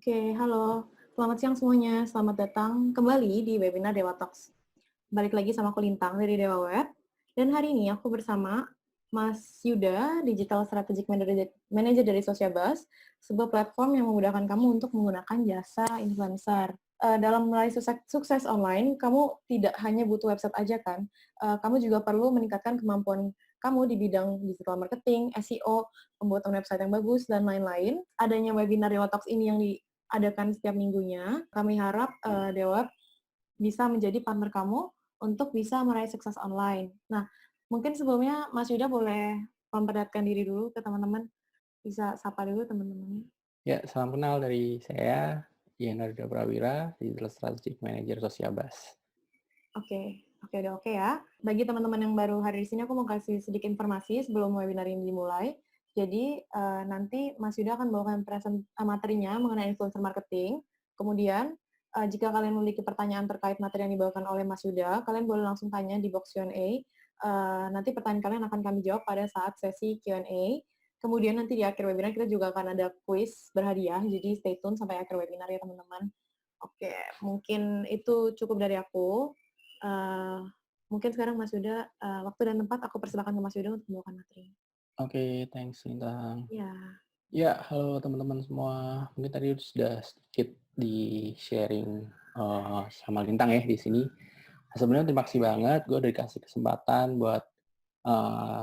Oke, halo. Selamat siang semuanya. Selamat datang kembali di webinar Dewa Talks. Balik lagi sama aku Lintang dari Dewa Web. Dan hari ini aku bersama Mas Yuda, Digital Strategic Manager dari Sociabus, sebuah platform yang memudahkan kamu untuk menggunakan jasa influencer. Dalam meraih sukses online, kamu tidak hanya butuh website aja kan? Kamu juga perlu meningkatkan kemampuan kamu di bidang digital marketing, SEO, pembuatan website yang bagus, dan lain-lain. Adanya webinar Dewa Talks ini yang diadakan setiap minggunya, kami harap Dewa bisa menjadi partner kamu untuk bisa meraih sukses online. Nah, mungkin sebelumnya Mas Yuda boleh memperlihatkan diri dulu ke teman-teman. Bisa sapa dulu teman-temannya. Ya, salam kenal dari saya, Yenarda Prawira, Digital Strategic Manager Sociabas. Oke, oke, udah oke ya. Bagi teman-teman yang baru hadir di sini, aku mau kasih sedikit informasi sebelum webinar ini dimulai. Jadi, nanti Mas Yuda akan membawakan materinya mengenai influencer marketing. Kemudian, jika kalian memiliki pertanyaan terkait materi yang dibawakan oleh Mas Yuda, kalian boleh langsung tanya di box Q&A. Nanti pertanyaan kalian akan kami jawab pada saat sesi Q&A. Kemudian nanti di akhir webinar kita juga akan ada quiz berhadiah, jadi stay tune sampai akhir webinar ya teman-teman. Oke, mungkin itu cukup dari aku. Eh, Mungkin sekarang Mas Yuda, waktu dan tempat aku persilakan ke Mas Yuda untuk membawakan materi. Oke, thanks Lintang. Ya, Ya, halo teman-teman semua. Mungkin tadi sudah sedikit di-sharing sama Lintang ya di sini. Sebenarnya terima kasih banget, gue udah dikasih kesempatan buat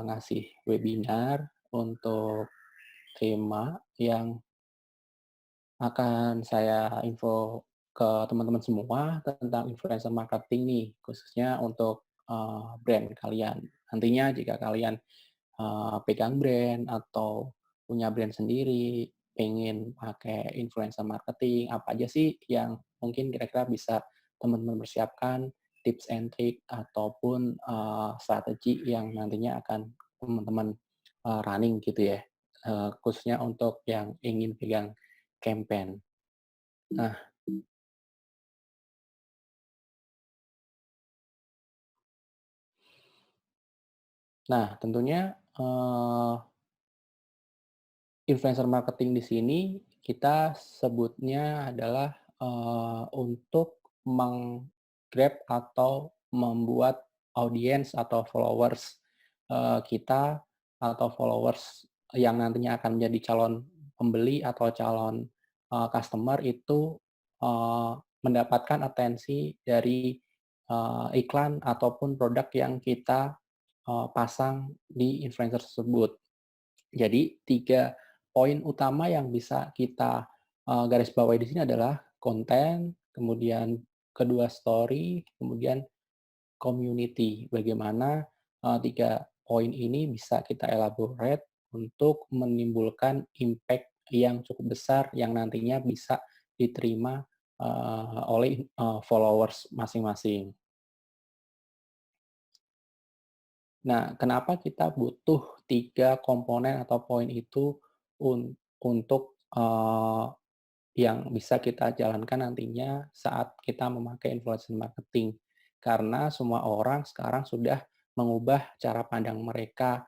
ngasih webinar untuk tema yang akan saya info ke teman-teman semua tentang influencer marketing nih, khususnya untuk brand kalian. Nantinya jika kalian pegang brand atau punya brand sendiri, pengen pakai influencer marketing, apa aja sih yang mungkin kira-kira bisa teman-teman persiapkan, tips and trick ataupun strategi yang nantinya akan teman-teman running gitu ya, khususnya untuk yang ingin pegang campaign. Nah, tentunya influencer marketing di sini kita sebutnya adalah untuk meng-grab atau membuat audiens atau followers kita atau followers yang nantinya akan menjadi calon pembeli atau calon customer itu eee, mendapatkan atensi dari iklan ataupun produk yang kita pasang di influencer tersebut. Jadi 3 poin utama yang bisa kita garis bawahi di sini adalah konten, kemudian kedua story, kemudian community. Bagaimana 3 poin ini bisa kita elaborate untuk menimbulkan impact yang cukup besar yang nantinya bisa diterima oleh followers masing-masing. Nah, kenapa kita butuh 3 komponen atau poin itu untuk yang bisa kita jalankan nantinya saat kita memakai influencer marketing. Karena semua orang sekarang sudah mengubah cara pandang mereka,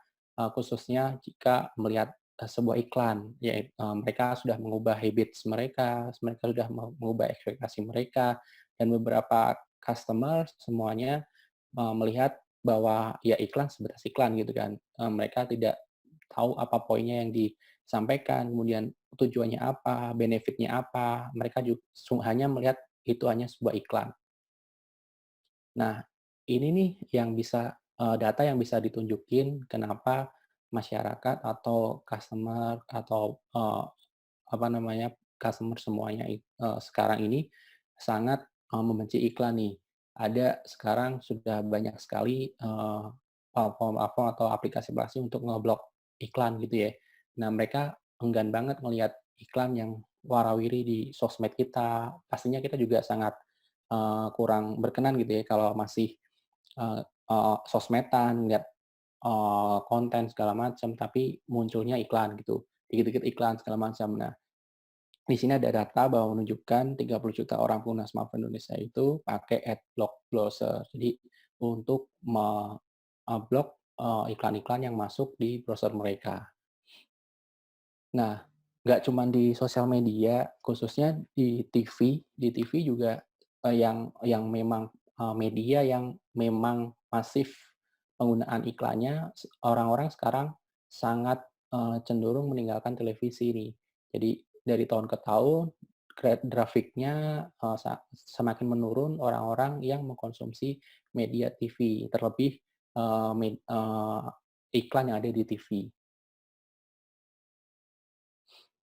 khususnya jika melihat sebuah iklan. Mereka sudah mengubah habits mereka, mereka sudah mengubah ekspektasi mereka, dan beberapa customer semuanya melihat bahwa ya iklan sebatas iklan gitu kan. Mereka tidak tahu apa poinnya yang disampaikan, kemudian tujuannya apa, benefitnya apa, mereka hanya melihat itu hanya sebuah iklan. Nah, ini nih yang bisa data yang bisa ditunjukin kenapa masyarakat atau customer atau apa namanya, customer semuanya sekarang ini sangat membenci iklan nih. Ada sekarang sudah banyak sekali platform-platform atau aplikasi-aplikasi untuk ngeblok iklan gitu ya. Nah, mereka enggan banget melihat iklan yang warawiri di sosmed kita. Pastinya kita juga sangat kurang berkenan gitu ya kalau masih sosmed-an, ngeliat konten segala macam, tapi munculnya iklan gitu, dikit-dikit iklan segala macam. Nah, di sini ada data bahwa menunjukkan 30 juta orang pengguna smartphone Indonesia itu pakai adblock browser. Jadi untuk iklan-iklan yang masuk di browser mereka. Nah, nggak cuman di sosial media, khususnya di TV. Di TV juga, yang memang, media yang memang masif penggunaan iklannya, orang-orang sekarang sangat, cenderung meninggalkan televisi nih. Jadi dari tahun ke tahun, grafiknya, semakin menurun orang-orang yang mengkonsumsi media TV, terlebih, iklan yang ada di TV.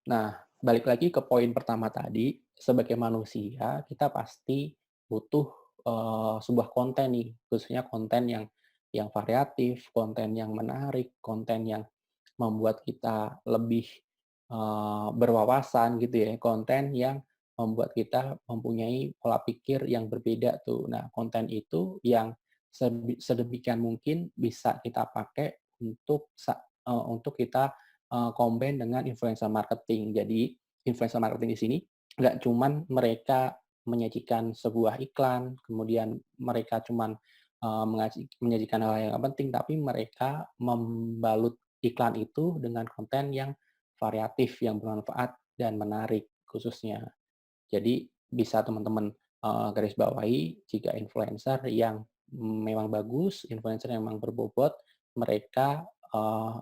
Nah, balik lagi ke poin pertama tadi, sebagai manusia kita pasti butuh, sebuah konten nih, khususnya konten yang variatif, konten yang menarik, konten yang membuat kita lebih, berwawasan gitu ya, konten yang membuat kita mempunyai pola pikir yang berbeda tuh. Nah, konten itu yang sedemikian mungkin bisa kita pakai untuk kita combine dengan influencer marketing. Jadi, influencer marketing di sini nggak cuman mereka menyajikan sebuah iklan, kemudian mereka cuman, menyajikan hal yang nggak penting, tapi mereka membalut iklan itu dengan konten yang variatif, yang bermanfaat dan menarik khususnya. Jadi bisa teman-teman, garis bawahi jika influencer yang memang bagus, influencer yang memang berbobot, mereka,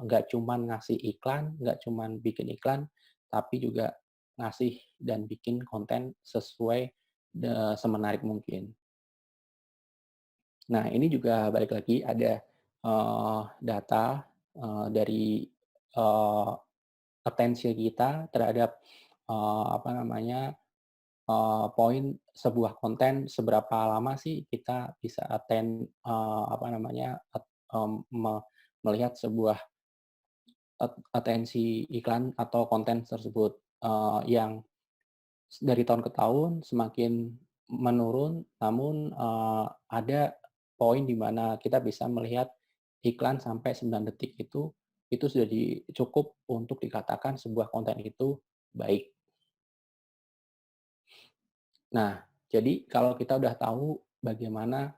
nggak cuman ngasih iklan, nggak cuman bikin iklan, tapi juga ngasih dan bikin konten sesuai semenarik mungkin. Nah, ini juga balik lagi ada, data, dari, eee, atensi kita terhadap, apa namanya, poin sebuah konten, seberapa lama sih kita bisa apa namanya, melihat sebuah atensi iklan atau konten tersebut, yang dari tahun ke tahun semakin menurun, namun, ada poin di mana kita bisa melihat iklan sampai 9 detik itu sudah cukup untuk dikatakan sebuah konten itu baik. Nah, jadi kalau kita udah tahu bagaimana,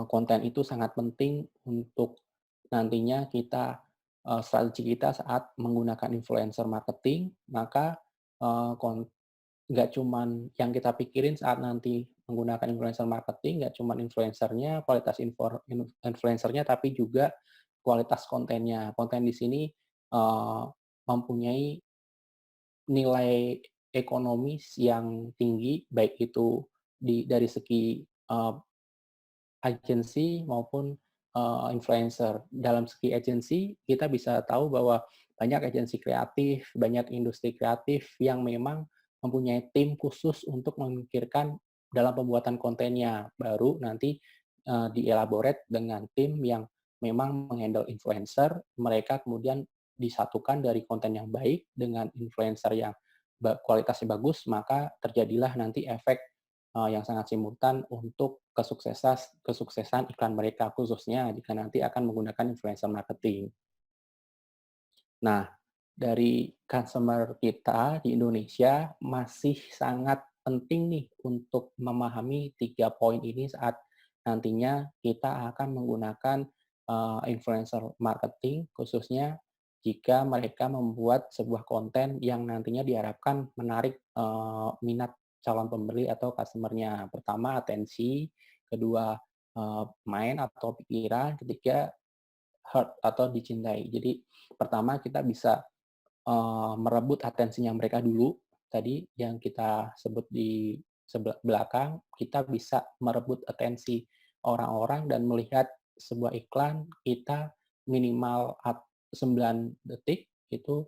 konten itu sangat penting untuk nantinya strategi kita saat menggunakan influencer marketing, maka, eee, kon nggak cuman yang kita pikirin saat nanti menggunakan influencer marketing, nggak cuman influencer-nya, kualitas influencer-nya, tapi juga kualitas kontennya. Konten di sini, mempunyai nilai ekonomis yang tinggi, baik itu dari segi, agensi maupun, influencer. Dalam segi agensi, kita bisa tahu bahwa banyak agensi kreatif, banyak industri kreatif yang memang mempunyai tim khusus untuk memikirkan dalam pembuatan kontennya. Baru nanti, di-elaborate dengan tim yang memang meng-handle influencer, mereka kemudian disatukan dari konten yang baik dengan influencer yang kualitasnya bagus, maka terjadilah nanti efek yang sangat simultan untuk kesuksesan iklan mereka, khususnya jika nanti akan menggunakan influencer marketing. Nah, dari customer kita di Indonesia masih sangat penting nih untuk memahami 3 poin ini saat nantinya kita akan menggunakan, influencer marketing, khususnya jika mereka membuat sebuah konten yang nantinya diharapkan menarik, minat calon pembeli atau customer-nya. Pertama atensi, kedua, mind atau pikiran, ketiga heart atau dicintai. Jadi pertama kita bisa, merebut atensinya mereka dulu, tadi yang kita sebut di belakang, kita bisa merebut atensi orang-orang dan melihat sebuah iklan, kita minimal 9 detik, itu,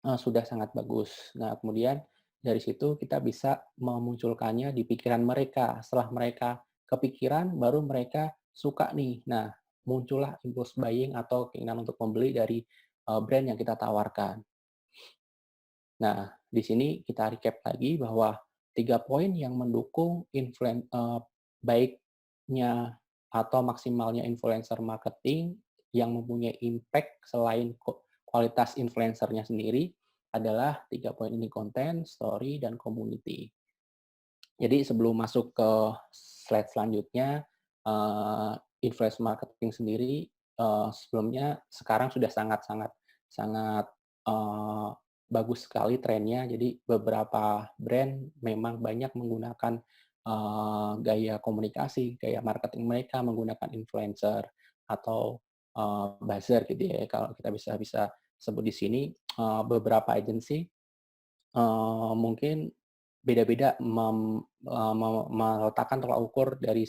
sudah sangat bagus. Nah, kemudian dari situ kita bisa memunculkannya di pikiran mereka. Setelah mereka kepikiran, baru mereka suka nih. Nah, muncullah impulse buying atau keinginan untuk membeli dari, brand yang kita tawarkan. Nah, di sini kita recap lagi bahwa 3 poin yang mendukung baiknya atau maksimalnya influencer marketing yang mempunyai impact selain kualitas influencer-nya sendiri adalah 3 poin ini, konten, story, dan community. Jadi sebelum masuk ke slide selanjutnya, eee, influencer marketing sendiri, sebelumnya sekarang sudah sangat sangat sangat, bagus sekali trennya. Jadi beberapa brand memang banyak menggunakan, gaya komunikasi, gaya marketing mereka menggunakan influencer atau, buzzer gitu ya, kalau kita bisa bisa sebut di sini. Beberapa agensi, mungkin beda-beda meletakkan tolak ukur dari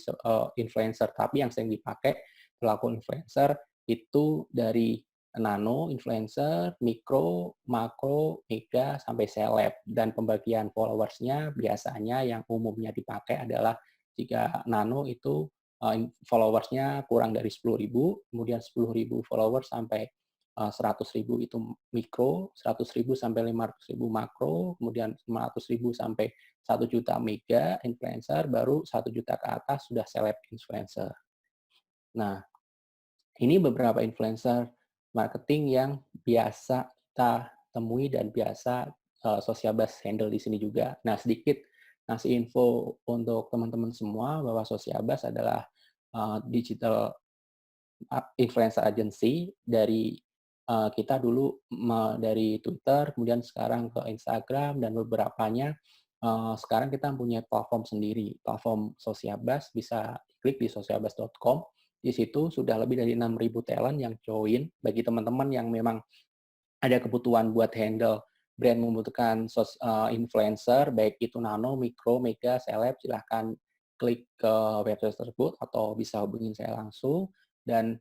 influencer, tapi yang sering dipakai tolak ukur influencer itu dari nano influencer, mikro, makro, mega, sampai seleb. Dan pembagian followers-nya biasanya yang umumnya dipakai adalah jika nano itu, followers-nya kurang dari 10.000, kemudian 10.000 followers sampai 100.000 itu mikro, 100.000 sampai 500.000 makro, kemudian 500.000 sampai 1 juta mega influencer, baru 1 juta ke atas sudah seleb influencer. Nah, ini beberapa influencer marketing yang biasa kita temui dan biasa Sociabas handle di sini juga. Nah, sedikit ngasih info untuk teman-teman semua bahwa Sociabas adalah digital influencer agency dari kita dulu dari Twitter, kemudian sekarang ke Instagram dan beberapanya sekarang kita punya platform sendiri, platform Sociabas, bisa klik di sociabas.com. Di situ sudah lebih dari 6.000 talent yang join. Bagi teman-teman yang memang ada kebutuhan buat handle brand membutuhkan influencer, baik itu nano, mikro, mega, seleb, silahkan klik ke website tersebut atau bisa hubungin saya langsung. Dan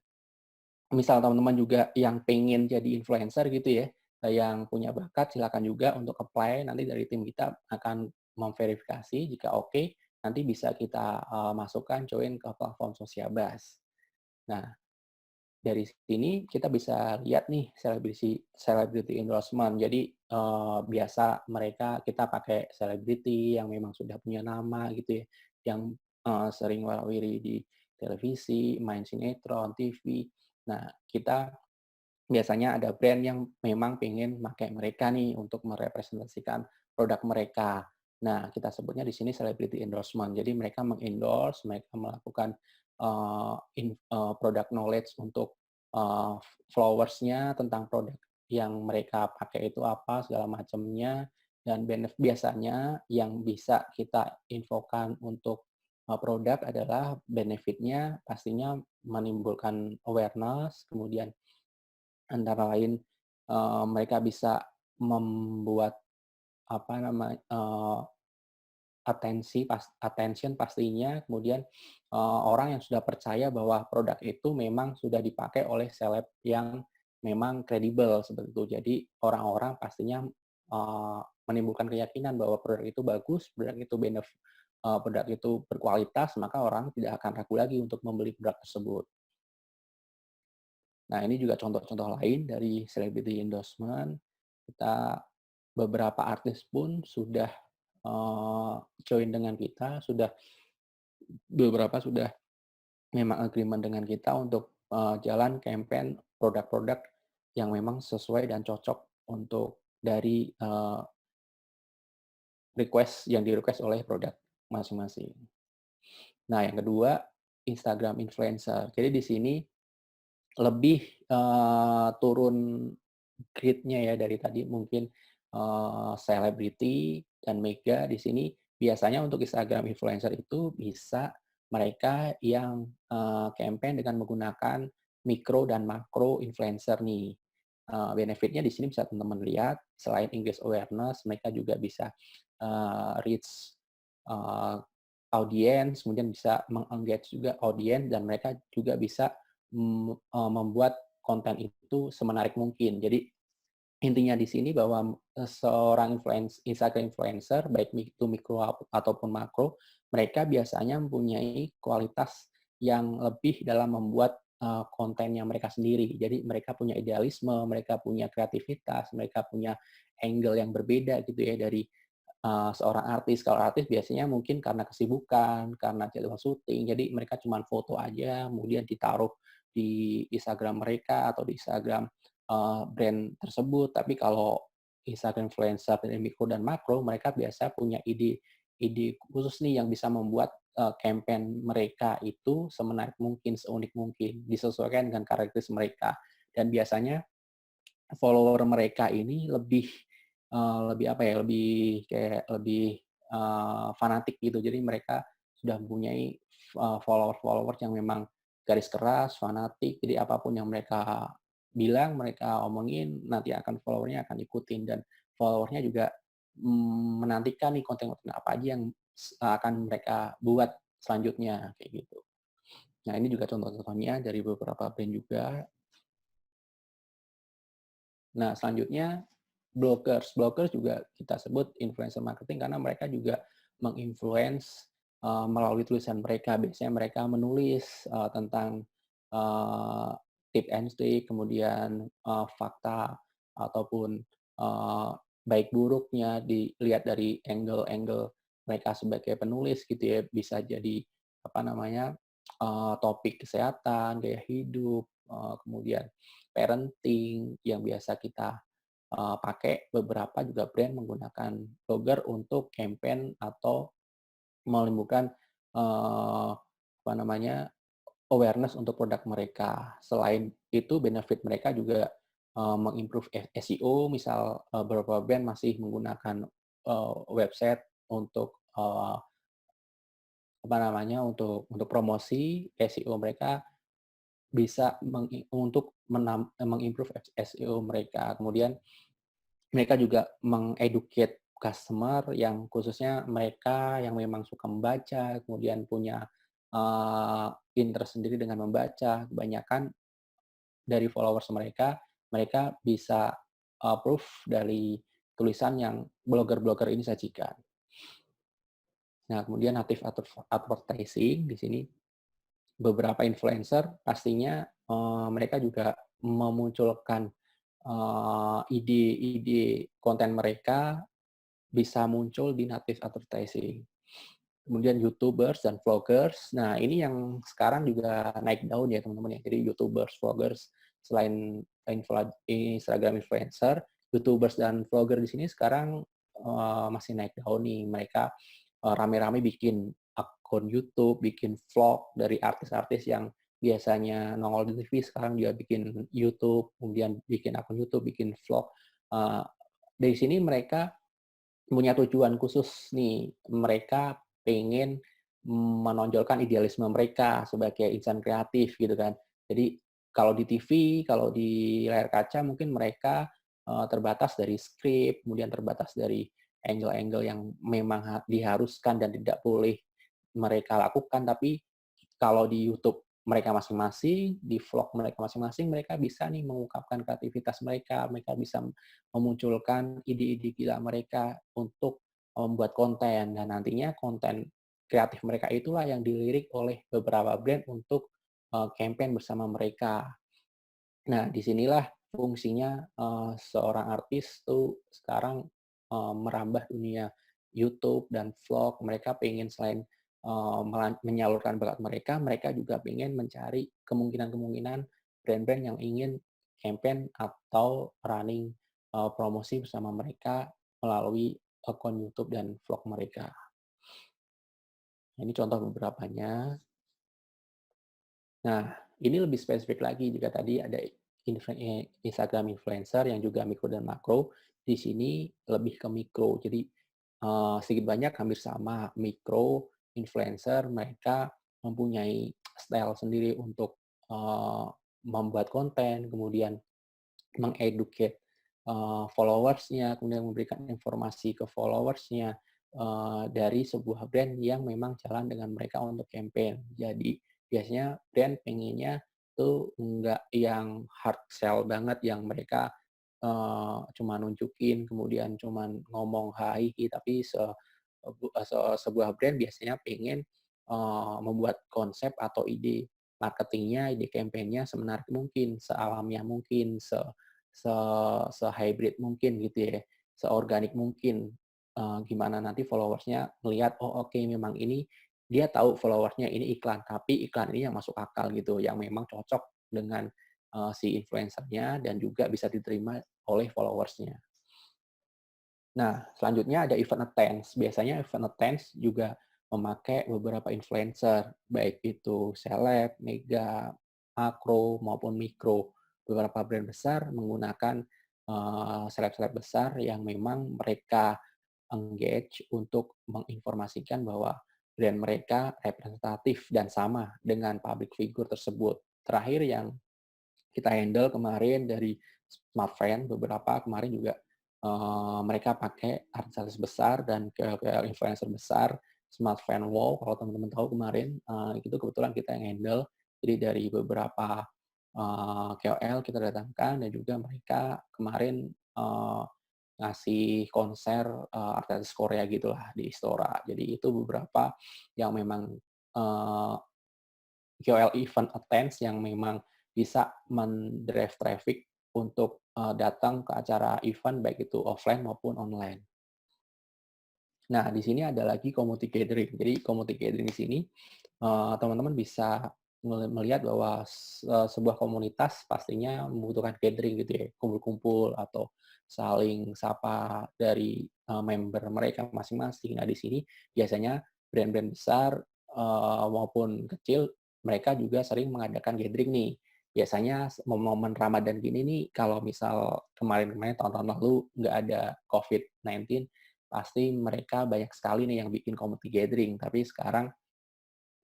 misal teman-teman juga yang pengen jadi influencer gitu ya, yang punya bakat silakan juga untuk apply, nanti dari tim kita akan memverifikasi, jika oke, nanti bisa kita, masukkan join ke platform Sociabas. Nah, dari sini kita bisa lihat nih selebriti celebrity endorsement. Jadi, biasa mereka kita pakai selebriti yang memang sudah punya nama gitu ya, yang, sering warawiri di televisi, main sinetron, TV. Nah, kita biasanya ada brand yang memang pengen pakai mereka nih untuk merepresentasikan produk mereka. Nah, kita sebutnya di sini celebrity endorsement. Jadi mereka meng-endorse, mereka melakukan product knowledge untuk followers-nya tentang produk yang mereka pakai itu apa, segala macamnya, dan biasanya yang bisa kita infokan untuk produk adalah benefit-nya pastinya menimbulkan awareness, kemudian antara lain, mereka bisa membuat apa namanya, attention pastinya, kemudian, orang yang sudah percaya bahwa produk itu memang sudah dipakai oleh seleb yang memang kredibel, seperti itu. Jadi orang-orang pastinya, menimbulkan keyakinan bahwa produk itu bagus, produk itu berkualitas, maka orang tidak akan ragu lagi untuk membeli produk tersebut. Nah, ini juga contoh-contoh lain dari celebrity endorsement. Kita beberapa artis pun sudah, join dengan kita, beberapa sudah memang agreement dengan kita untuk, jalan campaign produk-produk yang memang sesuai dan cocok untuk dari, di-request oleh produk masing-masing. Nah, yang kedua, Instagram influencer. Jadi di sini lebih, turun grade-nya ya dari tadi mungkin, selebriti dan mega di sini biasanya untuk Instagram influencer itu bisa mereka yang, campaign dengan menggunakan mikro dan makro influencer nih. Benefit-nya di sini bisa teman-teman lihat, selain increase awareness, mereka juga bisa, reach, eee, audience, kemudian bisa meng-engage juga audience dan mereka juga bisa, membuat konten itu semenarik mungkin. Jadi intinya di sini bahwa, seorang Instagram influencer, baik itu mikro ataupun makro, mereka biasanya mempunyai kualitas yang lebih dalam membuat, kontennya mereka sendiri. Jadi mereka punya idealisme, mereka punya kreativitas, mereka punya angle yang berbeda gitu ya dari, seorang artis. Kalau artis biasanya mungkin karena kesibukan, karena jadwal syuting, jadi mereka cuma foto aja, kemudian ditaruh di Instagram mereka atau di Instagram brand tersebut. Tapi kalau Instagram influencer dari mikro dan makro, mereka biasa punya ide khusus nih yang bisa membuat, campaign mereka itu semenarik mungkin, seunik mungkin, disesuaikan dengan karakteristik mereka. Dan biasanya follower mereka ini lebih lebih apa ya, lebih kayak lebih, fanatik gitu. Jadi mereka sudah mempunyai followers-followers yang memang garis keras, fanatik, jadi apapun yang mereka bilang, mereka omongin, nanti akan follower-nya akan ikutin dan follower-nya juga, menantikan nih konten-konten apa aja yang akan mereka buat selanjutnya, kayak gitu. Nah, ini juga contoh-contohnya dari beberapa brand juga. Nah, selanjutnya bloggers. Bloggers juga kita sebut influencer marketing karena mereka juga menginfluence melalui tulisan mereka. Biasanya mereka menulis tentang eee, tip and trick, kemudian fakta ataupun baik buruknya dilihat dari angle-angle mereka sebagai penulis gitu ya. Bisa jadi apa namanya, topik kesehatan, gaya hidup, kemudian parenting yang biasa kita pakai, beberapa juga brand menggunakan blogger untuk campaign atau menimbulkan, apa namanya, awareness untuk produk mereka. Selain itu benefit mereka juga, meng-improve SEO, misal, beberapa brand masih menggunakan, website untuk, apa namanya, untuk promosi, SEO mereka bisa untuk meng-improve SEO mereka. Kemudian mereka juga meng-educate customer yang khususnya mereka yang memang suka membaca, kemudian punya, interest sendiri dengan membaca. Kebanyakan dari followers mereka, mereka bisa approve dari tulisan yang blogger-blogger ini sajikan. Nah, kemudian native advertising di sini beberapa influencer pastinya, mereka juga memunculkan, ide-ide konten mereka bisa muncul di native advertising. Kemudian YouTubers dan vloggers. Nah, ini yang sekarang juga naik daun ya teman-teman ya. Jadi YouTubers, vloggers, selain Instagram influencer, YouTubers dan vlogger di sini sekarang masih naik daun nih. Mereka rame-rame bikin akun YouTube, bikin vlog dari artis-artis yang biasanya nongol di TV, sekarang dia bikin YouTube, kemudian bikin akun YouTube, bikin vlog. Eh, dari sini mereka punya tujuan khusus nih, mereka pengen menonjolkan idealisme mereka sebagai insan kreatif gitu kan. Jadi kalau di TV, kalau di layar kaca mungkin mereka, terbatas dari skrip, kemudian terbatas dari angle-angle yang memang diharuskan dan tidak boleh mereka lakukan, tapi kalau di YouTube mereka masing-masing, di vlog mereka masing-masing, mereka bisa nih mengungkapkan kreativitas mereka, mereka bisa memunculkan ide-ide gila mereka untuk membuat konten dan nantinya konten kreatif mereka itulah yang dilirik oleh beberapa brand untuk, campaign bersama mereka. Nah, disinilah fungsinya, seorang artis tuh sekarang, merambah dunia YouTube dan vlog. Mereka pengen selain, menyalurkan bakat mereka, mereka juga pengen mencari kemungkinan-kemungkinan brand-brand yang ingin campaign atau running, promosi bersama mereka melalui akun YouTube dan vlog mereka. Ini contoh beberapanya. Nah, ini lebih spesifik lagi jika tadi ada Instagram influencer yang juga mikro dan makro, di sini lebih ke mikro. Jadi, sedikit banyak hampir sama. Mikro influencer mereka mempunyai style sendiri untuk, membuat konten, kemudian meng-educate, followers-nya, kemudian memberikan informasi ke followers-nya, dari sebuah brand yang memang jalan dengan mereka untuk campaign. Jadi, biasanya brand pengennya tuh nggak yang hard sell banget, yang mereka, cuma nunjukin, kemudian cuman ngomong hahihi, tapi sebuah brand biasanya pengen, membuat konsep atau ide marketingnya, ide campaign-nya semenarik mungkin, sealamiah mungkin, se se-hybrid mungkin gitu ya, seorganik mungkin. Gimana nanti followers-nya ngelihat, "Oh oke memang ini," dia tahu followers-nya ini iklan, tapi iklan ini yang masuk akal gitu, yang memang cocok dengan, si influencer-nya dan juga bisa diterima oleh followers-nya. Nah, selanjutnya ada event attends. Biasanya event attends juga memakai beberapa influencer, baik itu seleb, mega, makro, maupun mikro. Beberapa brand besar menggunakan seleb-seleb besar yang memang mereka engage untuk menginformasikan bahwa brand mereka representatif dan sama dengan public figure tersebut. Terakhir yang kita handle kemarin dari Smartfren, beberapa kemarin juga mereka pakai artis-artis besar dan KOL influencer besar, Smartfren Wow, kalau teman-teman tahu kemarin, itu kebetulan kita yang handle. Jadi dari beberapa KOL kita datangkan dan juga mereka kemarin ngasih konser artis Korea gitulah di Istora. Jadi itu beberapa yang memang KOL event attends yang memang bisa men-drive traffic untuk datang ke acara event baik itu offline maupun online. Nah, di sini ada lagi community gathering. Jadi community gathering di sini, teman-teman bisa melihat bahwa sebuah komunitas pastinya membutuhkan gathering gitu ya, kumpul-kumpul atau saling sapa dari member mereka masing-masing. Nah, di sini biasanya brand-brand besar maupun kecil mereka juga sering mengadakan gathering nih. Biasanya momen Ramadan gini nih, kalau misal kemarin-kemarin tahun-tahun lalu nggak ada COVID-19, pasti mereka banyak sekali nih yang bikin community gathering, tapi sekarang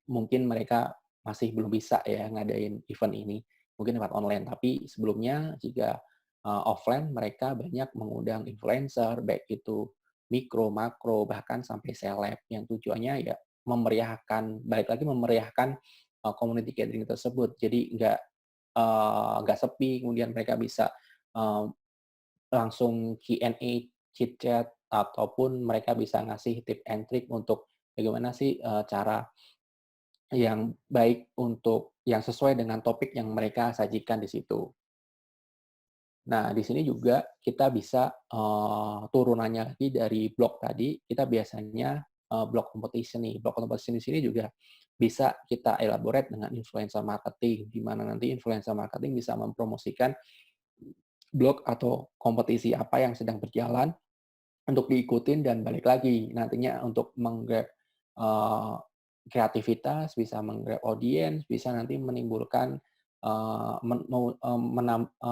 mungkin mereka masih belum bisa ya ngadain event ini, mungkin lewat online. Tapi sebelumnya jika offline mereka banyak mengundang influencer, baik itu mikro, makro, bahkan sampai seleb yang tujuannya ya memeriahkan, balik lagi memeriahkan community gathering tersebut. Jadi nggak sepi, kemudian mereka bisa eee, langsung Q&A, chit-chat, ataupun mereka bisa ngasih tip and trick untuk bagaimana sih, cara yang baik untuk yang sesuai dengan topik yang mereka sajikan di situ. Nah, di sini juga kita bisa, turunannya lagi dari blog tadi, kita biasanya, blog competition nih. Blog competition di sini juga bisa kita elaborate dengan influencer marketing, di mana nanti influencer marketing bisa mempromosikan blog atau kompetisi apa yang sedang berjalan untuk diikutin dan balik lagi nantinya untuk meng-grab, eee, kreativitas, bisa meng-grab audiens, bisa nanti menimbulkan,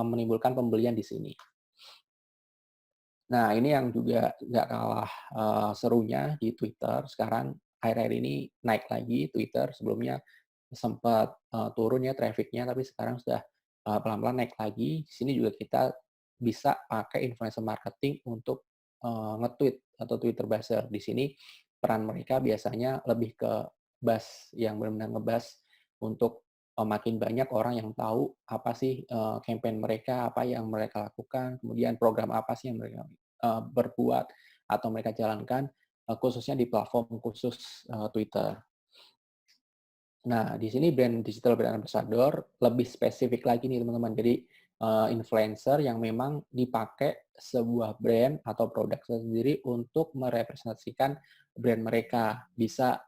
menimbulkan pembelian di sini. Nah, ini yang juga nggak kalah, serunya di Twitter, sekarang akhir-akhir ini naik lagi Twitter, sebelumnya sempat, turun ya traffic-nya, tapi sekarang sudah, pelan-pelan naik lagi. Di sini juga kita bisa pakai influencer marketing untuk, nge-tweet atau Twitter buzzer. Di sini peran mereka biasanya lebih ke buzz, yang benar-benar nge-buzz untuk, makin banyak orang yang tahu apa sih, campaign mereka, apa yang mereka lakukan, kemudian program apa sih yang mereka, berbuat atau mereka jalankan, khususnya di platform khusus, Twitter. Nah, di sini digital brand ambassador lebih spesifik lagi nih teman-teman. Jadi, influencer yang memang dipakai sebuah brand atau produk sendiri untuk merepresentasikan brand mereka. Bisa,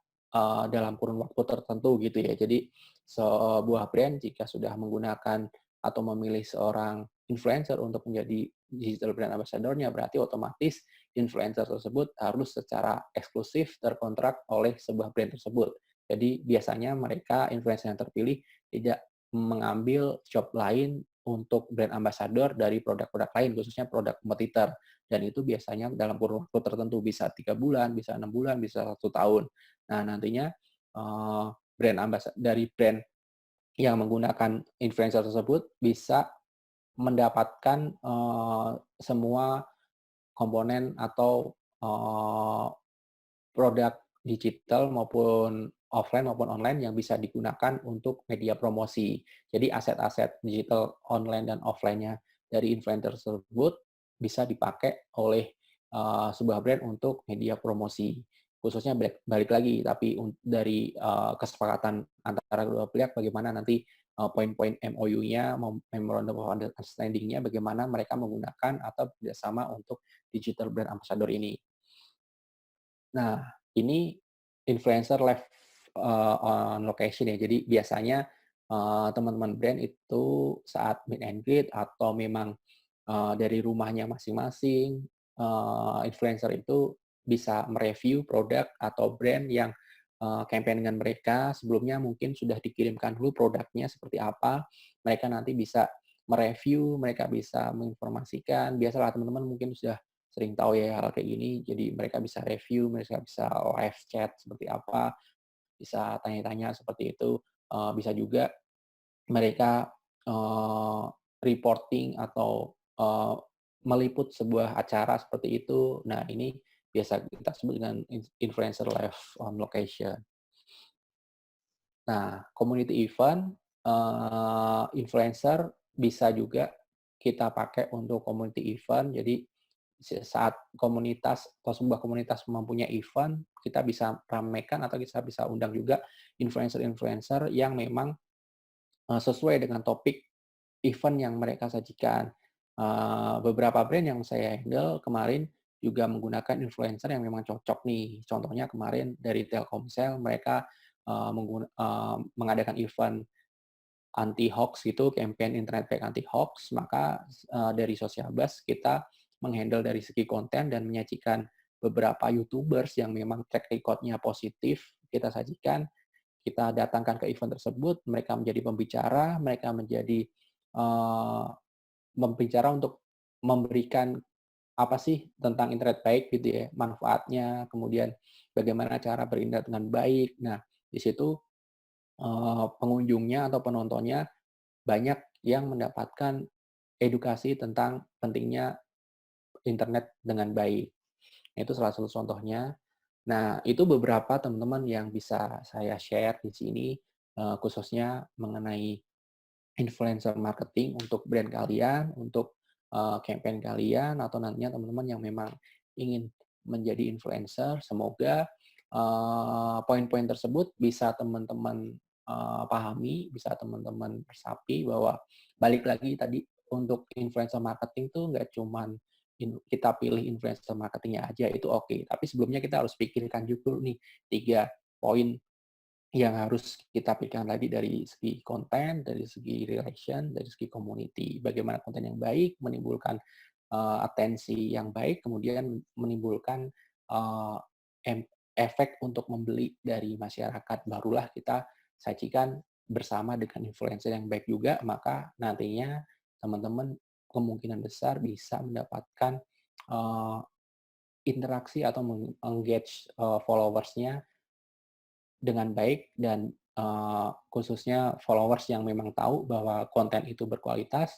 dalam kurun waktu tertentu gitu ya. Jadi, sebuah brand jika sudah menggunakan atau memilih seorang influencer untuk menjadi digital brand ambassador-nya, berarti otomatis influencer tersebut harus secara eksklusif terkontrak oleh sebuah brand tersebut. Jadi biasanya mereka influencer yang terpilih tidak mengambil job lain untuk brand ambassador dari produk-produk lain, khususnya produk kompetitor. Dan itu biasanya dalam kurun waktu tertentu, bisa 3 bulan, bisa 6 bulan, bisa 1 tahun. Nah, nantinya dari brand yang menggunakan influencer tersebut bisa mendapatkan semua komponen atau produk digital maupun offline maupun online yang bisa digunakan untuk media promosi. Jadi aset-aset digital online dan offline-nya dari influencer tersebut bisa dipakai oleh, sebuah brand untuk media promosi. Khususnya balik lagi, tapi dari, kesepakatan antara kedua pihak bagaimana nanti, poin-poin MOU-nya, Memorandum of Understanding-nya bagaimana mereka menggunakan atau bekerjasama untuk digital brand ambassador ini. Nah, ini influencer live, on location ya. Jadi biasanya, teman-teman brand itu saat meet and greet atau memang, dari rumahnya masing-masing, influencer itu bisa mereview produk atau brand yang, campaign dengan mereka. Sebelumnya mungkin sudah dikirimkan dulu produknya seperti apa, mereka nanti bisa mereview, mereka bisa menginformasikan. Biasalah teman-teman mungkin sudah sering tahu ya hal kayak gini, jadi mereka bisa review, mereka bisa live chat seperti apa, bisa tanya-tanya seperti itu, bisa juga mereka, reporting atau, meliput sebuah acara seperti itu. Nah, ini biasa kita sebut dengan influencer live on location. Nah, community event, influencer bisa juga kita pakai untuk community event. Jadi, saat komunitas atau sebuah komunitas mempunyai event, kita bisa ramaikan atau kita bisa undang juga influencer-influencer yang memang, sesuai dengan topik event yang mereka sajikan. Beberapa brand yang saya handle kemarin juga menggunakan influencer yang memang cocok nih. Contohnya kemarin dari Telkomsel mereka, mengadakan event anti hoax gitu, campaign internet baik anti hoax, maka dari Social Buzz kita menghandle dari segi konten dan menyajikan beberapa YouTubers yang memang track record-nya positif, kita sajikan, kita datangkan ke event tersebut, mereka menjadi pembicara, mereka menjadi eee, pembicara untuk memberikan apa sih tentang internet baik gitu ya, manfaatnya, kemudian bagaimana cara berinternet dengan baik. Nah, di situ, pengunjungnya atau penontonnya banyak yang mendapatkan edukasi tentang pentingnya internet dengan baik. Itu salah satu contohnya. Nah, itu beberapa teman-teman yang bisa saya share di sini, khususnya mengenai influencer marketing untuk brand kalian, untuk, campaign kalian, atau nantinya teman-teman yang memang ingin menjadi influencer. Semoga, poin-poin tersebut bisa teman-teman, pahami, bisa teman-teman resapi bahwa balik lagi tadi, untuk influencer marketing tuh nggak cuman kita pilih influencer marketingnya aja, itu oke. Tapi sebelumnya kita harus pikirkan dulu nih 3 poin yang harus kita pikirkan tadi dari segi konten, dari segi relation, dari segi community. Bagaimana konten yang baik menimbulkan, atensi yang baik, kemudian menimbulkan, eee, efek untuk membeli dari masyarakat. Barulah kita sajikan bersama dengan influencer yang baik juga, maka nantinya teman-teman kemungkinan besar bisa mendapatkan, eee, interaksi atau engage followers-nya dengan baik dan, khususnya followers yang memang tahu bahwa konten itu berkualitas,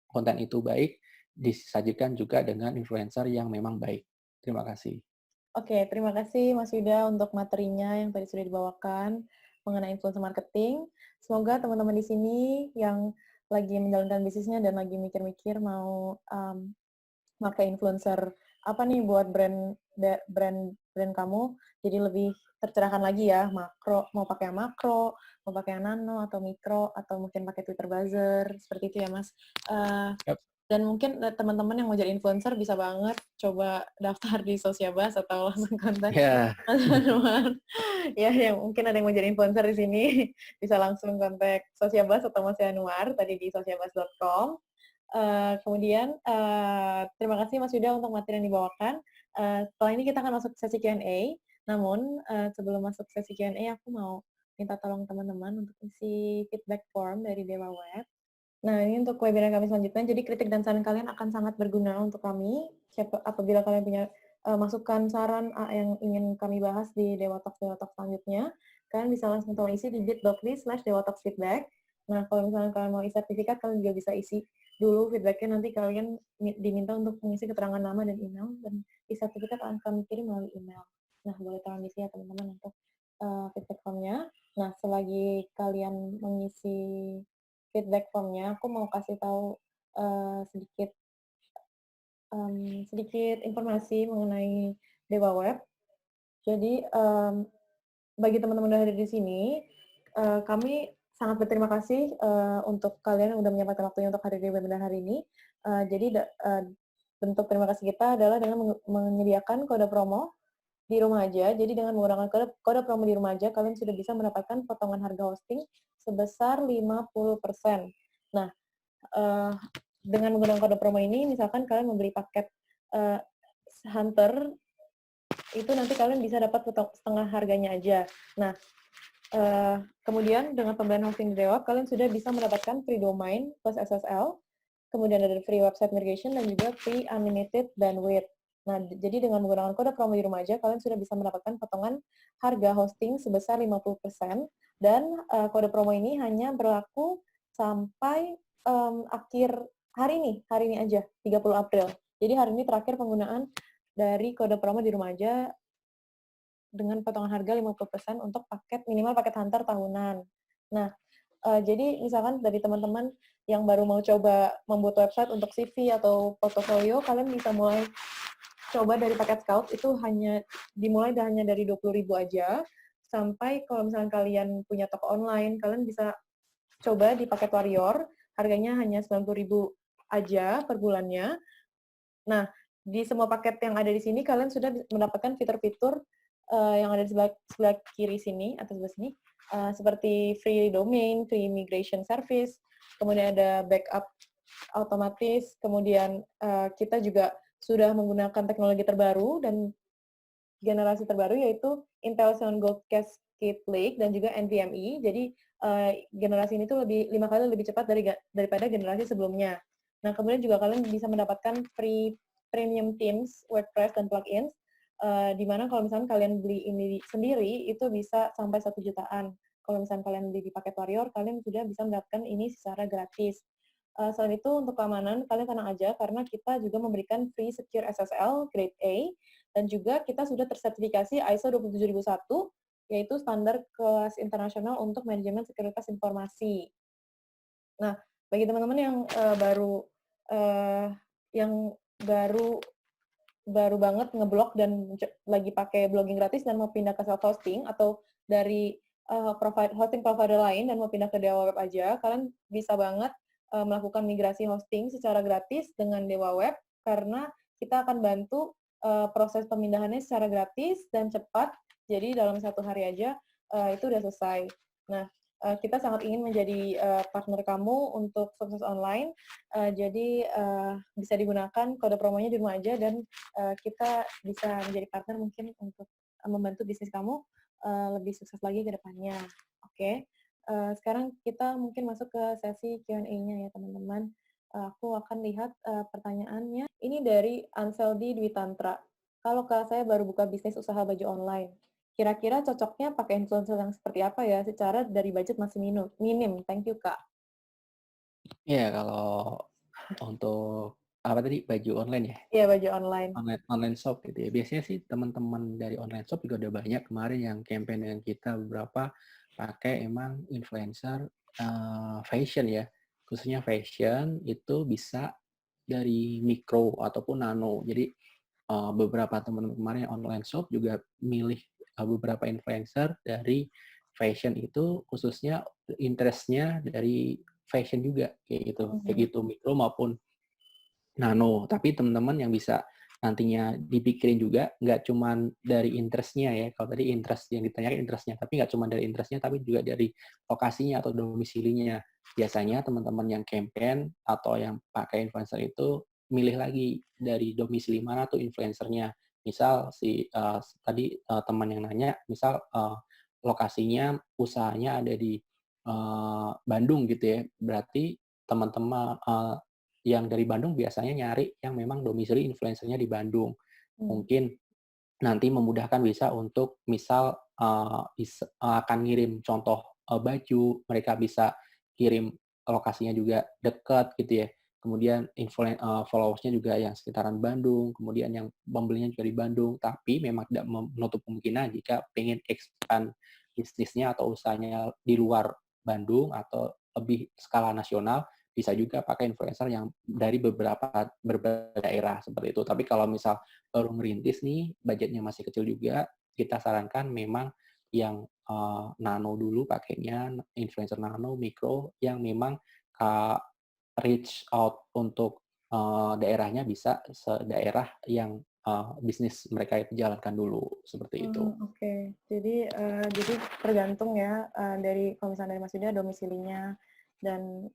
konten itu baik, disajikan juga dengan influencer yang memang baik. Terima kasih. Oke, terima kasih Mas Yuda untuk materinya yang tadi sudah dibawakan mengenai influencer marketing. Semoga teman-teman di sini yang lagi menjalankan bisnisnya dan lagi mikir-mikir mau pakai influencer apa nih buat brand kamu jadi lebih tercerahkan lagi ya, pakai yang makro, mau pakai yang nano atau mikro atau mungkin pakai Twitter buzzer seperti itu ya Mas. Yap. Dan mungkin teman-teman yang mau jadi influencer bisa banget coba daftar di Sosiabas atau langsung kontak Ya. Mas Anwar. Ya, yang mungkin ada yang mau jadi influencer di sini bisa langsung kontak Sosiabas atau Mas Anwar tadi di sosiabas.com. Kemudian terima kasih Mas Yuda untuk materi yang dibawakan. Setelah ini kita akan masuk sesi Q&A. Namun sebelum masuk sesi Q&A, aku mau minta tolong teman-teman untuk isi feedback form dari Dewa Web. Nah, ini untuk webinar kami selanjutnya. Jadi kritik dan saran kalian akan sangat berguna untuk kami. Apabila kalian punya masukan, saran yang ingin kami bahas di Dewa Talks selanjutnya, kalian bisa langsung tolong isi di bit.ly/dewatalksfeedback. Nah, kalau misalnya kalian mau isi sertifikat, kalian juga bisa isi dulu feedbacknya. Nanti kalian diminta untuk mengisi keterangan nama dan email, dan di sertifikat akan kami kirim melalui email. Nah, boleh tolong isi ya teman-teman untuk feedback formnya. Nah, selagi kalian mengisi feedback formnya, aku mau kasih tahu sedikit sedikit informasi mengenai Dewa Web. Jadi bagi teman-teman yang hadir di sini, kami sangat berterima kasih untuk kalian yang sudah menyempatkan waktunya untuk hadir di webinar hari ini. Jadi bentuk terima kasih kita adalah dengan menyediakan kode promo di rumah aja. Jadi dengan menggunakan kode promo di rumah aja, kalian sudah bisa mendapatkan potongan harga hosting sebesar 50%. Nah, dengan menggunakan kode promo ini, misalkan kalian membeli paket Hunter, itu nanti kalian bisa dapat setengah harganya aja. Nah, Kemudian dengan pembelian hosting di DevOps, kalian sudah bisa mendapatkan free domain plus SSL, kemudian ada free website migration, dan juga free unlimited bandwidth. Nah, jadi dengan menggunakan kode promo di rumah aja, kalian sudah bisa mendapatkan potongan harga hosting sebesar 50%, dan kode promo ini hanya berlaku sampai akhir hari ini aja, 30 April. Jadi hari ini terakhir penggunaan dari kode promo di rumah aja dengan potongan harga 50% untuk minimal paket Hunter tahunan. Nah, jadi misalkan dari teman-teman yang baru mau coba membuat website untuk CV atau portofolio, kalian bisa mulai coba dari paket Scout, itu dimulai hanya dari 20.000 aja, sampai kalau misalkan kalian punya toko online, kalian bisa coba di paket Warrior, harganya hanya 90.000 aja per bulannya. Nah, di semua paket yang ada di sini, kalian sudah mendapatkan fitur-fitur yang ada di sebelah kiri sini, atau sebelah sini, seperti free domain, free migration service, kemudian ada backup otomatis, kemudian kita juga sudah menggunakan teknologi terbaru dan generasi terbaru, yaitu Intel Xeon Gold Cascade Lake dan juga NVMe. Jadi generasi ini tuh 5 kali lebih cepat daripada generasi sebelumnya. Nah, kemudian juga kalian bisa mendapatkan free premium themes, WordPress, dan plugins, di mana kalau misalnya kalian beli ini sendiri, itu bisa sampai 1 jutaan. Kalau misalnya kalian beli di paket Warrior, kalian sudah bisa mendapatkan ini secara gratis. Selain itu, untuk keamanan, kalian tenang aja, karena kita juga memberikan free secure SSL grade A, dan juga kita sudah tersertifikasi ISO 27001, yaitu standar kelas internasional untuk manajemen sekuritas informasi. Nah, bagi teman-teman yang uh, yang baru baru banget ngeblok dan lagi pakai blogging gratis dan mau pindah ke self hosting atau dari hosting provider lain dan mau pindah ke Dewa Web aja, kalian bisa banget melakukan migrasi hosting secara gratis dengan Dewa Web, karena kita akan bantu proses pemindahannya secara gratis dan cepat. Jadi dalam 1 hari aja itu udah selesai. Nah, kita sangat ingin menjadi partner kamu untuk sukses online. Jadi bisa digunakan kode promonya di rumah aja, dan kita bisa menjadi partner mungkin untuk membantu bisnis kamu lebih sukses lagi ke depannya. Oke. Sekarang kita mungkin masuk ke sesi Q&A-nya ya, teman-teman. Aku akan lihat pertanyaannya. Ini dari Anseldi Dwi Tantra. Kalau Kak, saya baru buka bisnis usaha baju online. Kira-kira cocoknya pakai influencer yang seperti apa ya, secara dari budget masih minim. Thank you, Kak. Iya, kalau untuk apa tadi, baju online ya? Iya, baju online. Online shop gitu ya. Biasanya sih teman-teman dari online shop juga udah banyak kemarin yang campaign dengan kita beberapa pakai emang influencer fashion ya. Khususnya fashion itu bisa dari mikro ataupun nano. Jadi beberapa teman kemarin yang online shop juga milih beberapa influencer dari fashion itu, khususnya interest-nya dari fashion juga kayak gitu. Kayak gitu mikro maupun nano. Tapi teman-teman yang bisa nantinya dipikirin juga, nggak cuman dari interest-nya ya. Kalau tadi interest yang ditanyakan interest-nya, tapi nggak cuma dari interest-nya, tapi juga dari lokasinya atau domisilinya. Biasanya teman-teman yang campaign atau yang pakai influencer itu milih lagi dari domisili mana tuh influencernya. Misal tadi teman yang nanya, misal lokasinya usahanya ada di Bandung gitu ya. Berarti teman-teman yang dari Bandung biasanya nyari yang memang domisili influencer-nya di Bandung. Mungkin nanti memudahkan bisa untuk misal akan ngirim contoh baju, mereka bisa kirim lokasinya juga dekat gitu ya. Kemudian followers-nya juga yang sekitaran Bandung, kemudian yang pembelinya juga di Bandung, tapi memang tidak menutup kemungkinan jika pengen expand bisnisnya atau usahanya di luar Bandung atau lebih skala nasional, bisa juga pakai influencer yang dari beberapa daerah seperti itu. Tapi kalau misal baru merintis nih, budgetnya masih kecil juga, kita sarankan memang yang nano dulu pakainya, influencer nano, mikro, yang memang reach out untuk daerahnya bisa daerah yang bisnis mereka itu jalankan dulu, seperti itu. Oke. Jadi tergantung ya, dari kalau misalnya dari Mas Yuda domisilinya, dan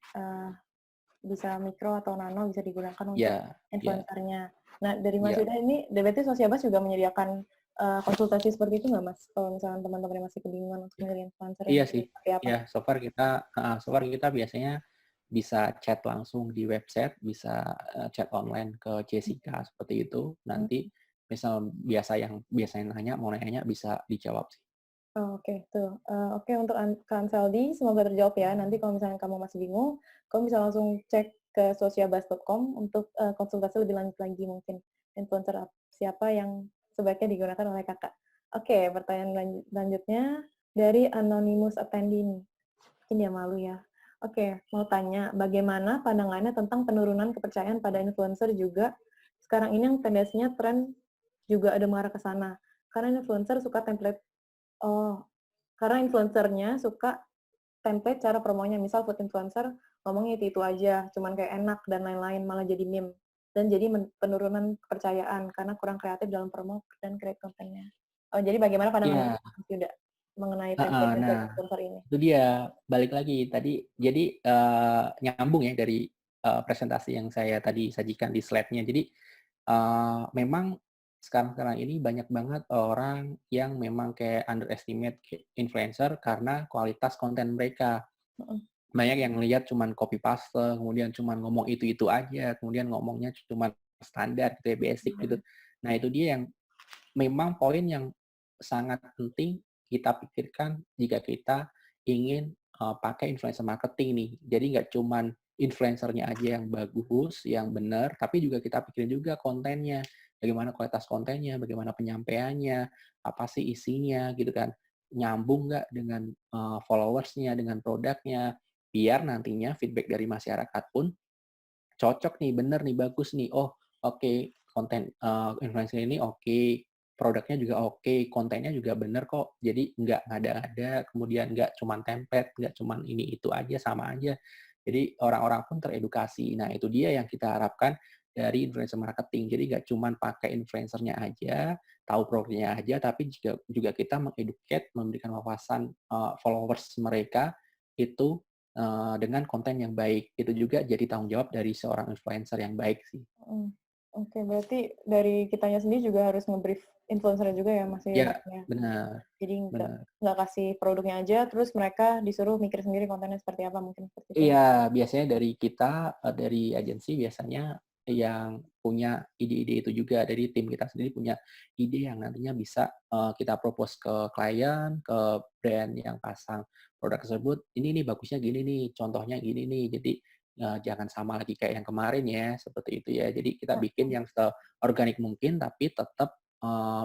bisa mikro atau nano bisa digunakan untuk Ya, ya, influencer-nya. Nah, dari Mas ya. Yuda ini, berarti Sosiabas juga menyediakan konsultasi seperti itu nggak, Mas? Kalau misalkan teman-teman masih kebingungan untuk milih influencer yang Iya sih, seperti apa? ya so far kita biasanya bisa chat langsung di website, bisa, chat online ke Jessica seperti itu. Mhm. Nanti misal biasanya nanya, mau nanya bisa dijawab sih. Oh, oke, tuh. Oke untuk Kak Ansaldi, semoga terjawab ya. Nanti kalau misalnya kamu masih bingung, kamu bisa langsung cek ke sociabuzz.com untuk, konsultasi lebih lanjut lagi mungkin, influencer siapa yang sebaiknya digunakan oleh Kakak. Oke, pertanyaan lanjutnya dari anonymous attendee nih, mungkin dia malu ya. Oke, mau tanya, bagaimana pandangannya tentang penurunan kepercayaan pada influencer juga, sekarang ini yang tendensinya tren juga ada mengarah ke sana. Karena influencer suka template oh, karena influencer-nya suka template cara promonya, misal food influencer ngomongnya itu-itu aja, cuman kayak enak dan lain-lain, malah jadi meme. Dan jadi penurunan kepercayaan karena kurang kreatif dalam promo dan create kontennya. Oh, jadi bagaimana pandangan Iya, Mas Yuda mengenai heeh. template-template Nah, influencer ini? itu dia, balik lagi tadi jadi, nyambung ya dari, presentasi yang saya tadi sajikan di slide-nya. Jadi, memang sekarang-sekarang ini banyak banget orang yang memang kayak underestimate influencer karena kualitas konten mereka. Mhm, Banyak yang ngelihat cuman copy paste, kemudian cuman ngomong itu-itu aja, kemudian ngomongnya cuman standar gitu ya, basic gitu. Nah, itu dia yang memang poin yang sangat penting kita pikirkan jika kita ingin, pakai influencer marketing nih. Jadi nggak cuman influencer-nya aja yang bagus, yang benar, tapi juga kita pikirin juga kontennya. Bagaimana kualitas kontennya, bagaimana penyampaiannya, apa sih isinya gitu kan. Nyambung nggak dengan, followers-nya, dengan produknya, biar nantinya feedback dari masyarakat pun cocok nih, bener nih, bagus nih. Oh, oke, konten, influencer ini oke, produknya juga oke, kontennya juga bener kok. Jadi nggak ngada-ngada, kemudian nggak cuman template, nggak cuman ini itu aja, sama aja. Jadi orang-orang pun teredukasi. Nah, itu dia yang kita harapkan dari influencer marketing. Jadi nggak cuman pakai influencer-nya aja, tahu produknya aja, tapi juga juga kita mengeducate, memberikan wawasan, followers mereka itu dengan konten yang baik. Itu juga jadi tanggung jawab dari seorang influencer yang baik sih. mhm. Oke, berarti dari kitanya sendiri juga harus nge-brief influencer juga ya, Mas Ya, Yuda ya? benar Jadi benar. nggak kasih produknya aja, terus mereka disuruh mikir sendiri kontennya seperti apa, mungkin seperti itu ya? Iya, biasanya dari kita, dari agensi biasanya yang punya ide-ide itu juga. Dari tim kita sendiri punya ide yang nantinya bisa, kita propose ke klien, ke brand yang pasang produk tersebut, "Ini nih bagusnya gini nih, contohnya gini nih." Jadi, jangan sama lagi kayak yang kemarin ya, seperti itu ya. Jadi kita bikin yang seorganik mungkin, tapi tetap,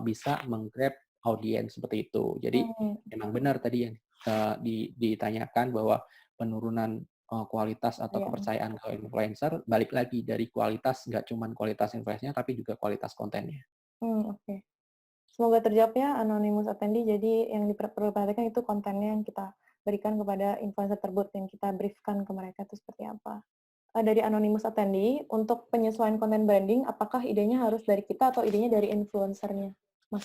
bisa meng-grab audiens, seperti itu. Jadi Mhm, memang benar tadi yang, ditanyakan bahwa penurunan kualitas atau iya. kepercayaan ke influencer, balik lagi dari kualitas, nggak cuman kualitas influencer-nya, tapi juga kualitas kontennya. Oke. Semoga terjawab ya anonymous attendee, jadi yang perlu diperhatikan itu kontennya yang kita berikan kepada influencer tersebut, yang kita brief-kan ke mereka itu seperti apa. Dari anonymous attendee, untuk penyesuaian konten branding, apakah idenya harus dari kita atau idenya dari influencer-nya, Mas?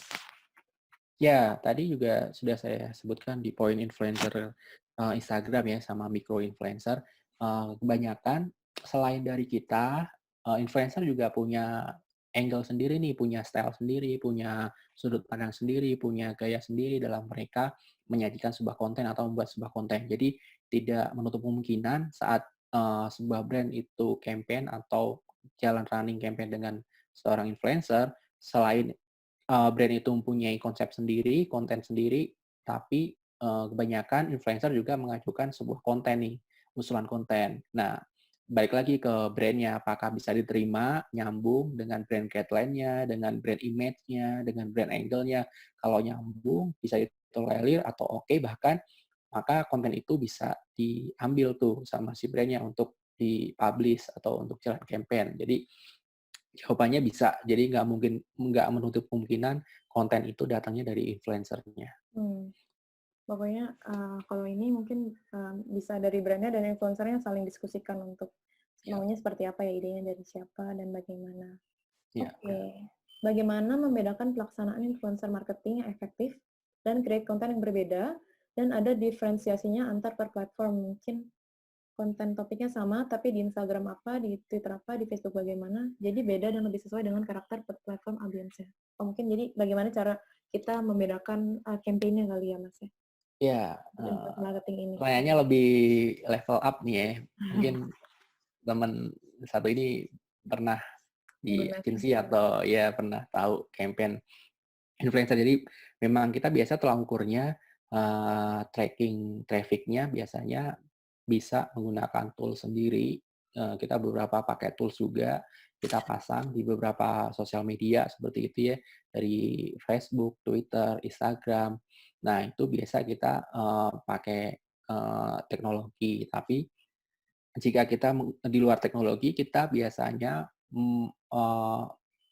Ya, tadi juga sudah saya sebutkan di poin influencer, Instagram ya, sama micro influencer, kebanyakan selain dari kita, influencer juga punya angle sendiri nih, punya style sendiri, punya sudut pandang sendiri, punya gaya sendiri dalam mereka menyajikan sebuah konten atau membuat sebuah konten. Jadi tidak menutup kemungkinan saat, sebuah brand itu campaign atau jalan running campaign dengan seorang influencer, selain brand itu mempunyai konsep sendiri, konten sendiri, tapi, kebanyakan influencer juga mengajukan sebuah konten nih, usulan konten. Nah, balik lagi ke brand-nya, apakah bisa diterima, nyambung dengan brand guideline-nya, dengan brand image-nya, dengan brand angle-nya. Kalau nyambung, bisa ditolerir atau oke, bahkan maka konten itu bisa diambil tuh sama si brand-nya untuk di-publish atau untuk jalan campaign. Jadi jawabannya bisa. Jadi nggak menutup kemungkinan konten itu datangnya dari influencer-nya. Mmm, pokoknya, kalau ini mungkin, bisa dari brand-nya dan influencer-nya saling diskusikan untuk Iya maunya seperti apa ya, idenya dari siapa dan bagaimana. iya, Oke, benar. bagaimana membedakan pelaksanaan influencer marketing yang efektif dan create konten yang berbeda dan ada diferensiasinya antar per platform? Mungkin konten topiknya sama, tapi di Instagram apa, di Twitter apa, di Facebook bagaimana, jadi beda dan lebih sesuai dengan karakter per platform audiensnya. Oh, mungkin jadi bagaimana cara kita membedakan, campaign-nya kali ya, Mas, ya, Ya, untuk influencer marketing ini? pertanyaannya lebih level up nih ya. Mungkin teman satu ini pernah di Menggunakan. agensi atau ya pernah tahu campaign influencer. Jadi memang kita biasa tolak ukurnya, tracking traffic-nya biasanya bisa menggunakan tools sendiri, kita beberapa pakai tools juga, kita pasang di beberapa sosial media seperti itu ya, dari Facebook, Twitter, Instagram. Nah itu biasa kita, pakai, teknologi. Tapi jika kita di luar teknologi, kita biasanya,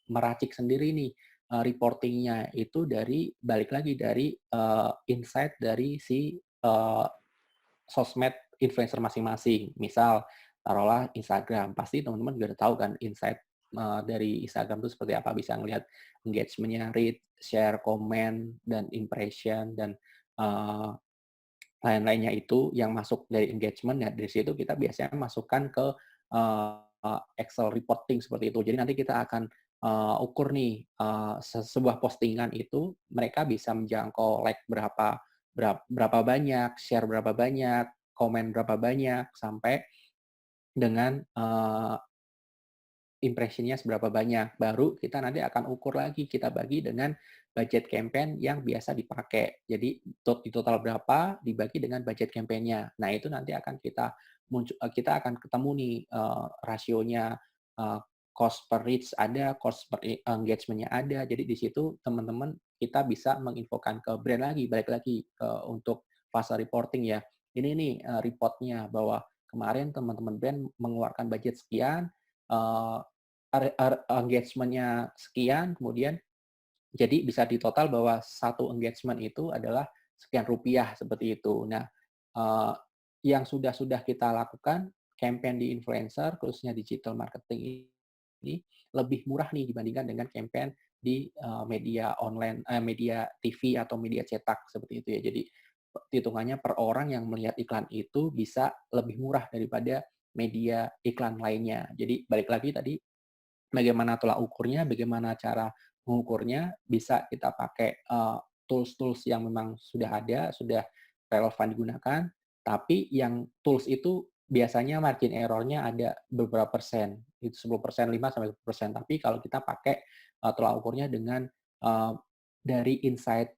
meracik sendiri nih, reporting-nya itu dari balik lagi dari, insight dari si, sosmed influencer masing-masing. Misal, taruhlah Instagram, pasti teman-teman juga udah tahu kan insight, dari Instagram itu seperti apa, bisa ngelihat engagement-nya, read, share, komen, dan impression, dan, eee lain-lainnya itu yang masuk dari engagement, ya dari situ kita biasanya masukkan ke, Excel reporting seperti itu. Jadi nanti kita akan, ukur nih, sebuah postingan itu mereka bisa menjangkau like berapa banyak, share berapa banyak, komen berapa banyak, sampai dengan, impression-nya seberapa banyak, baru kita nanti akan ukur lagi, kita bagi dengan budget campaign yang biasa dipakai. Jadi di total berapa dibagi dengan budget campaign-nya. Nah, itu nanti akan kita akan ketemu nih, rasionya, eee, cost per reach ada, cost per engagement-nya ada. Jadi di situ teman-teman kita bisa menginfokan ke brand lagi, balik lagi, untuk fase reporting ya. Ini nih, report-nya bahwa kemarin teman-teman brand mengeluarkan budget sekian, eee, engagement-nya sekian, kemudian jadi bisa ditotal bahwa satu engagement itu adalah sekian rupiah, seperti itu. Nah, eee, yang sudah kita lakukan campaign di influencer, khususnya digital marketing ini, lebih murah nih dibandingkan dengan campaign di, media online media TV atau media cetak, seperti itu ya. Jadi, hitungannya per orang yang melihat iklan itu bisa lebih murah daripada media iklan lainnya. Jadi balik lagi tadi, bagaimana tolak ukurnya, bagaimana cara mengukurnya, bisa kita pakai, tools-tools yang memang sudah ada, sudah relevan digunakan, tapi yang tools itu biasanya margin error-nya ada beberapa persen, itu 10%, 5-10%. Tapi kalau kita pakai, tolak ukurnya dengan, eee, dari insight,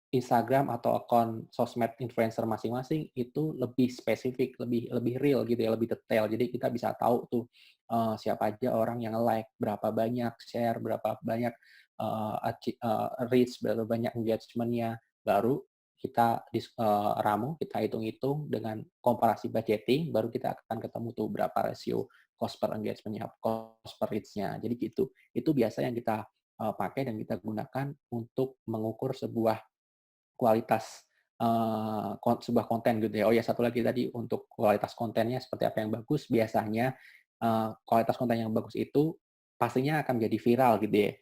Instagram atau akun sosmed influencer masing-masing itu lebih spesifik, lebih lebih real gitu ya, lebih detail. Jadi kita bisa tahu tuh, siapa aja orang yang like, berapa banyak share, berapa banyak, reach, berapa banyak engagement-nya. Baru kita ramu, kita hitung-hitung dengan komparasi budgeting, baru kita akan ketemu tuh berapa rasio cost per engagement-nya, cost per reach-nya. Jadi gitu. Itu biasa yang kita, pakai dan kita gunakan untuk mengukur sebuah kualitas, sebuah konten gitu ya. Oh ya, satu lagi tadi untuk kualitas kontennya seperti apa yang bagus, biasanya, kualitas konten yang bagus itu pastinya akan jadi viral gitu ya.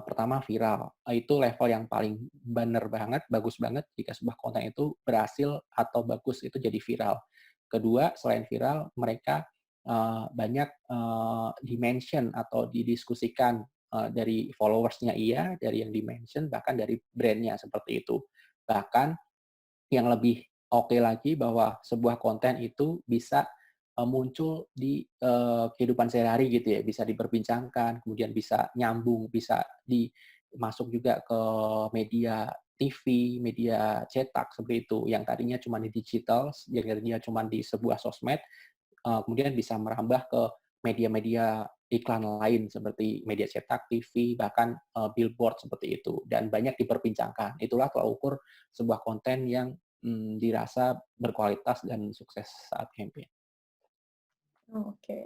Pertama viral, itu level yang paling bener banget, bagus banget jika sebuah konten itu berhasil atau bagus itu jadi viral. Kedua, selain viral, mereka, banyak, di-mention atau didiskusikan, dari followers-nya iya, dari yang di-mention, bahkan dari brand-nya, seperti itu. Bahkan yang lebih oke lagi bahwa sebuah konten itu bisa, muncul di, kehidupan sehari-hari gitu ya, bisa diperbincangkan, kemudian bisa nyambung, bisa masuk juga ke media TV, media cetak seperti itu, yang tadinya cuma di digital, yang tadinya cuma di sebuah sosmed, kemudian bisa merambah ke media-media iklan lain seperti media cetak, TV, bahkan, billboard seperti itu, dan banyak diperbincangkan. Itulah tolak ukur sebuah konten yang, dirasa berkualitas dan sukses saat campaign. Oh, oke.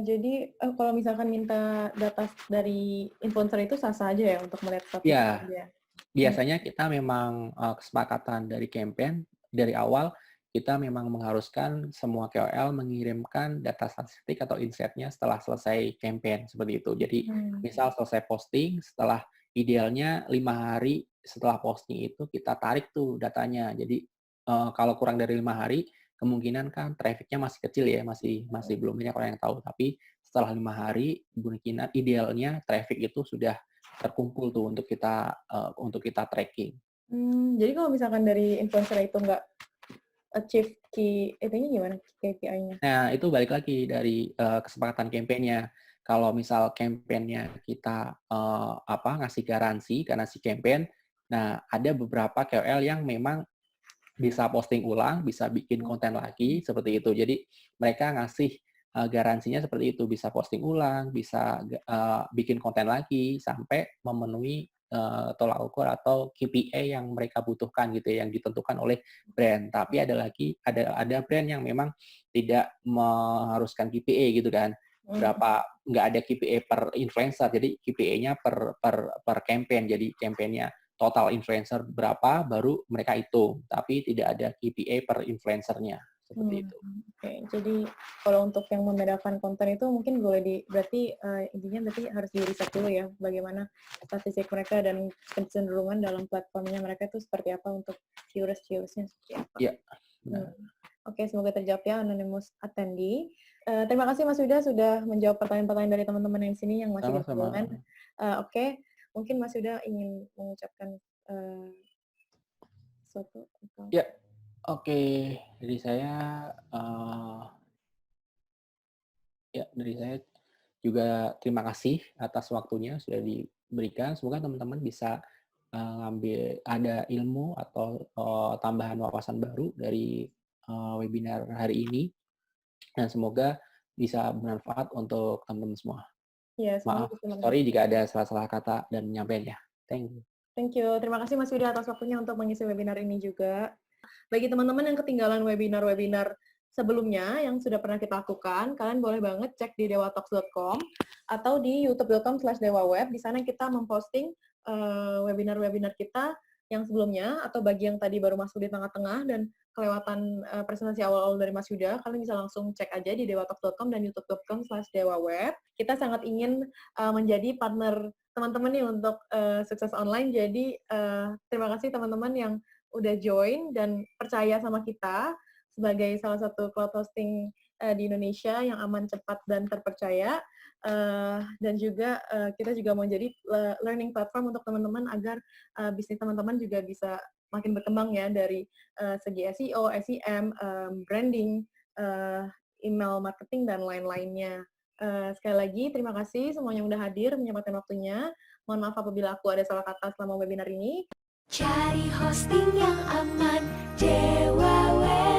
Jadi, kalau misalkan minta data dari influencer itu sah-sah aja ya untuk melihat statistik Ya, dia? Mmm, biasanya kita memang, kesepakatan dari campaign, dari awal kita memang mengharuskan semua KOL mengirimkan data statistik atau insight-nya setelah selesai campaign, seperti itu. Jadi, mhm. misal selesai posting, setelah idealnya 5 hari setelah posting itu kita tarik tuh datanya. Jadi, kalau kurang dari 5 hari, kemungkinan kan traffic-nya masih kecil ya, masih masih belum banyak orang yang tahu. Tapi setelah 5 hari, kemungkinan idealnya traffic itu sudah terkumpul tuh untuk kita tracking. Jadi kalau misalkan dari influencer itu nggak achieve itunya gimana KPI-nya? Nah, itu balik lagi dari, kesepakatan campaign-nya. Kalau misal campaign-nya kita, ngasih garansi karena si campaign, nah ada beberapa KOL yang memang bisa posting ulang, bisa bikin konten lagi, seperti itu. Jadi mereka ngasih, garansinya seperti itu, bisa posting ulang, bisa bikin konten lagi, sampai memenuhi, tolak ukur atau KPI yang mereka butuhkan gitu ya, yang ditentukan oleh brand. Tapi ada brand yang memang tidak mengharuskan KPI gitu kan, nggak ada KPI per influencer, jadi KPI-nya per campaign. Jadi campaign-nya total influencer berapa, baru mereka hitung, tapi tidak ada KPI per influencer-nya, seperti itu. Oke. Jadi kalau untuk yang membedakan konten itu mungkin berarti intinya berarti harus di-riset dulu ya, bagaimana statistik mereka dan kecenderungan dalam platformnya mereka itu seperti apa untuk viewers-viewersnya seperti apa. Iya, benar. Oke, semoga terjawab ya anonymous attendee. Terima kasih Mas Yuda sudah menjawab pertanyaan-pertanyaan dari teman-teman yang sini yang masih Sama-sama. berhubungan. Oke, mungkin Mas Yuda ingin mengucapkan sesuatu atau Ya, oke. Dari saya, eee, dari saya juga terima kasih atas waktunya sudah diberikan. Semoga teman-teman bisa, ngambil ada ilmu atau, tambahan wawasan baru dari, webinar hari ini, dan semoga bisa bermanfaat untuk teman-teman semua. ya semoga Maaf, bisa bermanfaat. sorry jika ada salah-salah kata dan penyampaiannya. Thank you. Thank you. Terima kasih Mas Yuda atas waktunya untuk mengisi webinar ini juga. Bagi teman-teman yang ketinggalan webinar-webinar sebelumnya yang sudah pernah kita lakukan, kalian boleh banget cek di dewatalks.com atau di youtube.com/dewaweb. Di sana kita memposting webinar-webinar kita yang sebelumnya, atau bagi yang tadi baru masuk di tengah-tengah dan kelewatan presentasi awal-awal dari Mas Yuda, kalian bisa langsung cek aja di dewatalks.com dan youtube.com/dewaweb. Kita sangat ingin menjadi partner teman-teman nih untuk sukses online. Jadi terima kasih teman-teman yang udah join dan percaya sama kita sebagai salah satu cloud hosting di Indonesia yang aman, cepat, dan terpercaya. Dan juga kita juga mau jadi learning platform untuk teman-teman agar bisnis teman-teman juga bisa makin berkembang ya dari segi SEO, SEM, branding, email marketing, dan lain-lainnya. Sekali lagi, terima kasih semuanya yang udah hadir, menyempatkan waktunya. Mohon maaf apabila aku ada salah kata selama webinar ini. Cari hosting yang aman, Dewa Web.